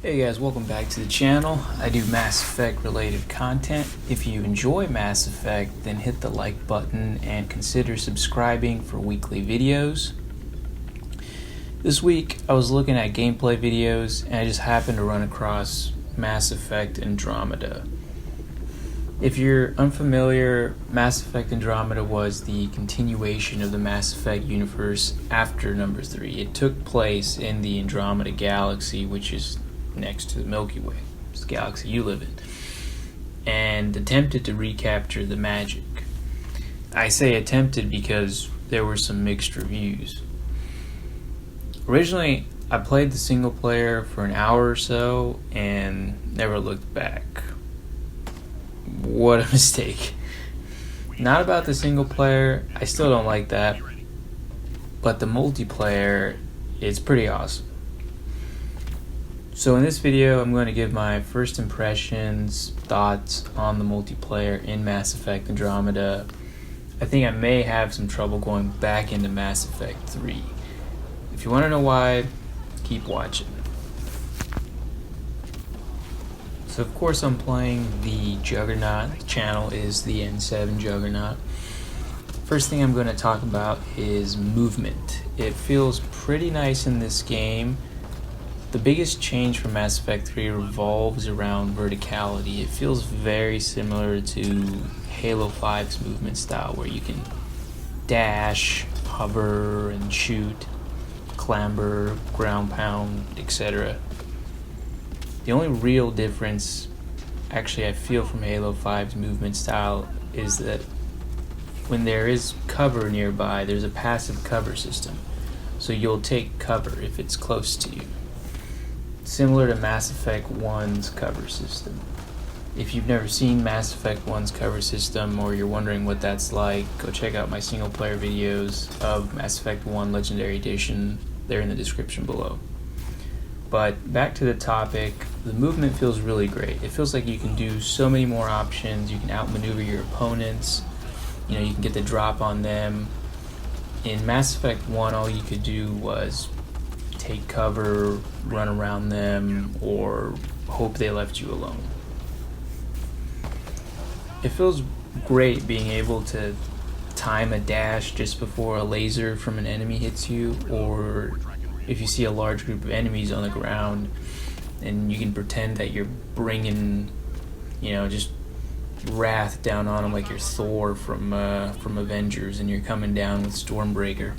Hey guys, welcome back to the channel. I do Mass Effect related content. If you enjoy Mass Effect, then hit the like button and consider subscribing for weekly videos. This week I was looking at gameplay videos and I just happened to run across Mass Effect Andromeda. If you're unfamiliar, Mass Effect Andromeda was the continuation of the Mass Effect universe after number 3. It took place in the Andromeda galaxy, which is next to the Milky Way, it's the galaxy you live in, and attempted to recapture the magic. I say attempted because there were some mixed reviews. Originally, I played the single player for an hour or so and never looked back. What a mistake. Not about the single player, I still don't like that, but the multiplayer is pretty awesome. So in this video, I'm going to give my first impressions, thoughts on the multiplayer in Mass Effect Andromeda. I think I may have some trouble going back into Mass Effect 3. If you want to know why, keep watching. So of course I'm playing the Juggernaut. The channel is the N7 Juggernaut. First thing I'm going to talk about is movement. It feels pretty nice in this game. The biggest change from Mass Effect 3 revolves around verticality. It feels very similar to Halo 5's movement style, where you can dash, hover, and shoot, clamber, ground pound, etc. The only real difference, actually, I feel from Halo 5's movement style is that when there is cover nearby, there's a passive cover system. So you'll take cover if it's close to you. Similar to Mass Effect 1's cover system. If you've never seen Mass Effect 1's cover system, or you're wondering what that's like, go check out my single player videos of Mass Effect 1 Legendary Edition. They're in the description below. But back to the topic, the movement feels really great. It feels like you can do so many more options. You can outmaneuver your opponents. You can get the drop on them. In Mass Effect 1, all you could do was take cover, run around them, or hope they left you alone. It feels great being able to time a dash just before a laser from an enemy hits you, or if you see a large group of enemies on the ground and you can pretend that you're bringing, just wrath down on them like you're Thor from Avengers, and you're coming down with Stormbreaker.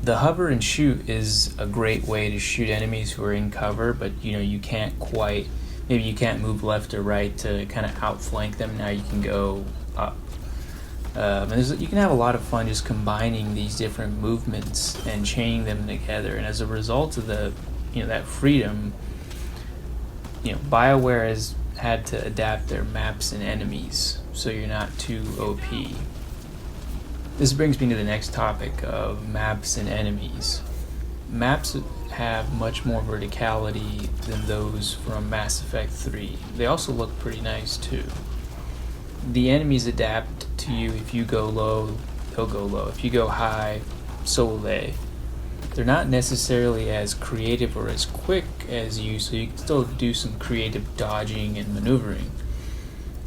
The hover and shoot is a great way to shoot enemies who are in cover, but you can't quite, maybe you can't move left or right to kind of outflank them. Now you can go up. And you can have a lot of fun just combining these different movements and chaining them together. And as a result of that freedom, BioWare has had to adapt their maps and enemies so you're not too OP. This brings me to the next topic of maps and enemies. Maps have much more verticality than those from Mass Effect 3. They also look pretty nice too. The enemies adapt to you. If you go low, they'll go low. If you go high, so will they. They're not necessarily as creative or as quick as you, so you can still do some creative dodging and maneuvering.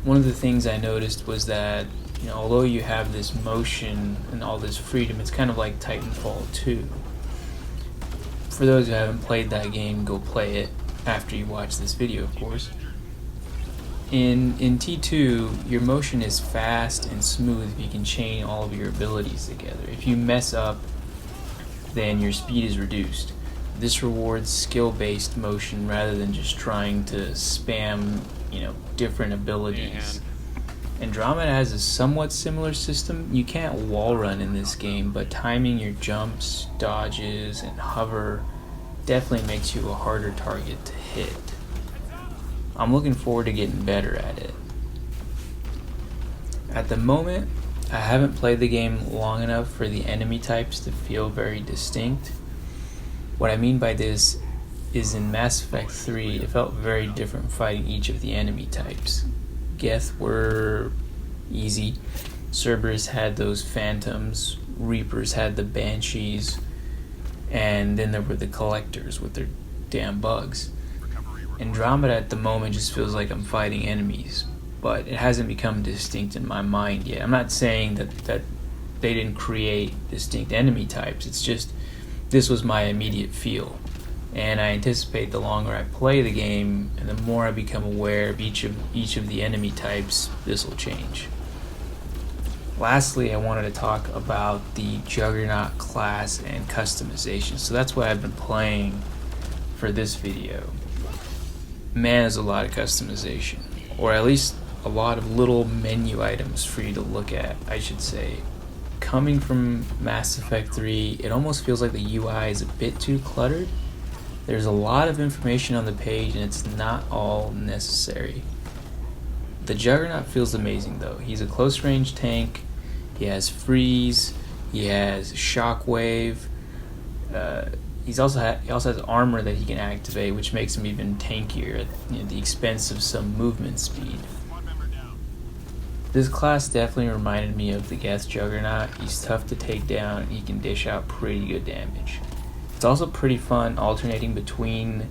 One of the things I noticed was that although you have this motion and all this freedom, it's kind of like Titanfall 2. For those who haven't played that game, go play it after you watch this video, of course. In T2, your motion is fast and smooth if you can chain all of your abilities together. If you mess up, then your speed is reduced. This rewards skill-based motion rather than just trying to spam, different abilities. Andromeda has a somewhat similar system. You can't wall run in this game, but timing your jumps, dodges, and hover definitely makes you a harder target to hit. I'm looking forward to getting better at it. At the moment, I haven't played the game long enough for the enemy types to feel very distinct. What I mean by this is in Mass Effect 3, it felt very different fighting each of the enemy types. Geth were easy. Cerberus had those phantoms. Reapers had the banshees. And then there were the collectors with their damn bugs. Andromeda at the moment just feels like I'm fighting enemies, but it hasn't become distinct in my mind yet. I'm not saying that they didn't create distinct enemy types, it's just this was my immediate feel. And I anticipate the longer I play the game and the more I become aware of each of the enemy types, this will change. Lastly, I wanted to talk about the Juggernaut class and customization. So that's what I've been playing for this video. Man, there's a lot of customization, or at least a lot of little menu items for you to look at, I should say. Coming from Mass Effect 3, it almost feels like the UI is a bit too cluttered. There's a lot of information on the page and it's not all necessary. The Juggernaut feels amazing though. He's a close range tank, he has freeze, he has shockwave, he also has armor that he can activate, which makes him even tankier at the expense of some movement speed. This class definitely reminded me of the Geth Juggernaut. He's tough to take down and he can dish out pretty good damage. It's also pretty fun alternating between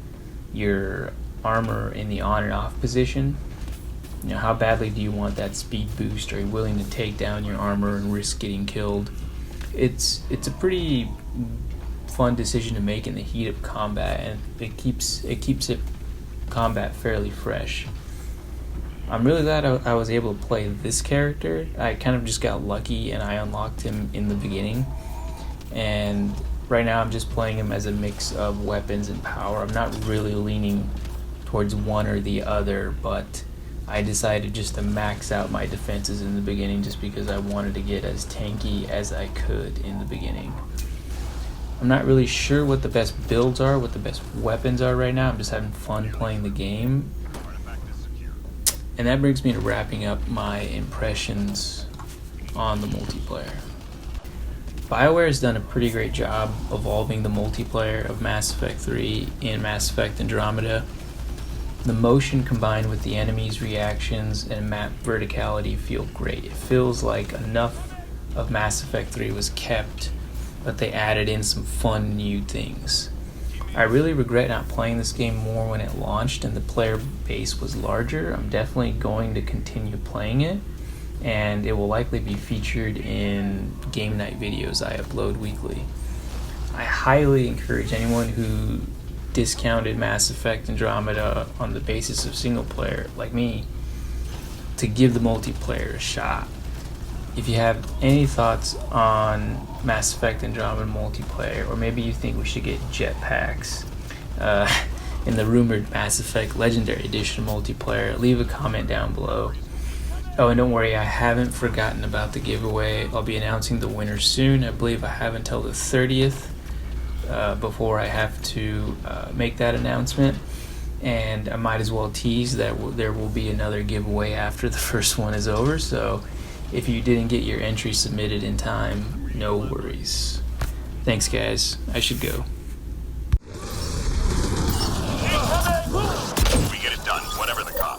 your armor in the on and off position. You know, how badly do you want that speed boost? Are you willing to take down your armor and risk getting killed? It's a pretty fun decision to make in the heat of combat, and it keeps it combat fairly fresh. I'm really glad I was able to play this character. I kind of just got lucky and I unlocked him in the beginning, and right now I'm just playing him as a mix of weapons and power. I'm not really leaning towards one or the other, but I decided just to max out my defenses in the beginning just because I wanted to get as tanky as I could in the beginning. I'm not really sure what the best builds are, what the best weapons are right now. I'm just having fun playing the game. And that brings me to wrapping up my impressions on the multiplayer. BioWare has done a pretty great job evolving the multiplayer of Mass Effect 3 in Mass Effect Andromeda. The motion combined with the enemies' reactions and map verticality feel great. It feels like enough of Mass Effect 3 was kept, but they added in some fun new things. I really regret not playing this game more when it launched and the player base was larger. I'm definitely going to continue playing it, and it will likely be featured in game night videos I upload weekly. I highly encourage anyone who discounted Mass Effect Andromeda on the basis of single player, like me, to give the multiplayer a shot. If you have any thoughts on Mass Effect Andromeda multiplayer, or maybe you think we should get jetpacks in the rumored Mass Effect Legendary Edition multiplayer, leave a comment down below. Oh, and don't worry, I haven't forgotten about the giveaway. I'll be announcing the winner soon. I believe I have until the 30th before I have to make that announcement. And I might as well tease that there will be another giveaway after the first one is over. So if you didn't get your entry submitted in time, no worries. Thanks, guys. I should go. We get it done, whatever the cost.